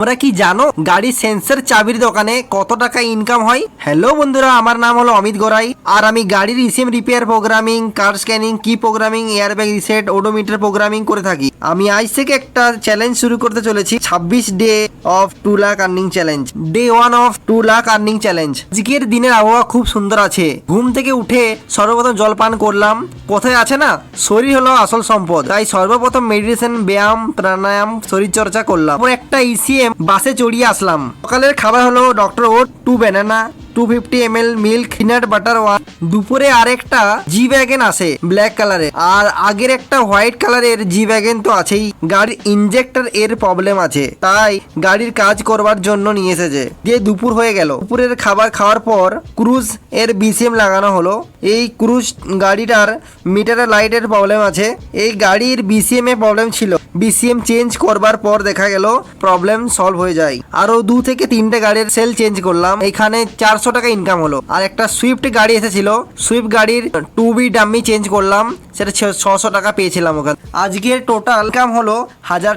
তোমরা কি জানো গাড়ির সেন্সর চাবির দোকানে কত টাকা ইনকাম হয়? হ্যালো বন্ধুরা, আমার নাম হলো অমিত গোরাই আর আমি গাড়ির ইসিএম রিপেয়ার প্রোগ্রামিং, কার স্ক্যানিং, কি programming, airbag reset, odometer programming করে থাকি। আমি আজ থেকে একটা চ্যালেঞ্জ শুরু করতে চলেছি, 26 day of 2 lakh earning challenge. Day 1 of 2 lakh earning challenge. আজকের দিনের আবহাওয়া খুব সুন্দর আছে। ঘুম থেকে উঠে সর্বপ্রথম জল পান করলাম। কোথায় আছে না, শরীর হলো আসল সম্পদ, তাই সর্বপ্রথম মেডিটেশন, ব্যায়াম, প্রাণায়াম, শরীর চর্চা করলাম। তারপর একটা ইসিএম বাসে চড়িয়ে আসলাম। সকালের খাবার হলো ডক্টর ওট, 2 banana, 250 ml milk, peanut butter 1। দুপুরে আরেকটা জি ওয়াগন আসে ব্ল্যাক কালারের, আর আগের একটা হোয়াইট কালারের জি ওয়াগন তো আছেই। গাড়ির ইনজেক্টর এর প্রবলেম আছে, তাই গাড়ির কাজ করবার জন্য নিয়ে এসেছে। দিয়ে দুপুর হয়ে গেল। দুপুরের খাবার খাওয়ার পর ক্রুজ এর বিসিএম লাগানো হলো। এই ক্রুজ গাড়িটার মিটারের লাইটের প্রবলেম আছে। এই গাড়ির বিসিএম এ প্রবলেম ছিল, বিসিএম চেঞ্জ করবার পর দেখা গেল প্রবলেম সলভ হয়ে যায়। আরো 2 থেকে 3টে গাড়ির সেল চেঞ্জ করলাম, এখানে 400 টাকা ইনকাম হলো। আর একটা সুইফট গাড়ি এসেছিল, সুইফট গাড়ির 2B ডাম্মি চেঞ্জ করলাম, সেটা 600 টাকা পেয়েছিলাম ওখানে। আজকের টোটাল ইনকাম হলো 1000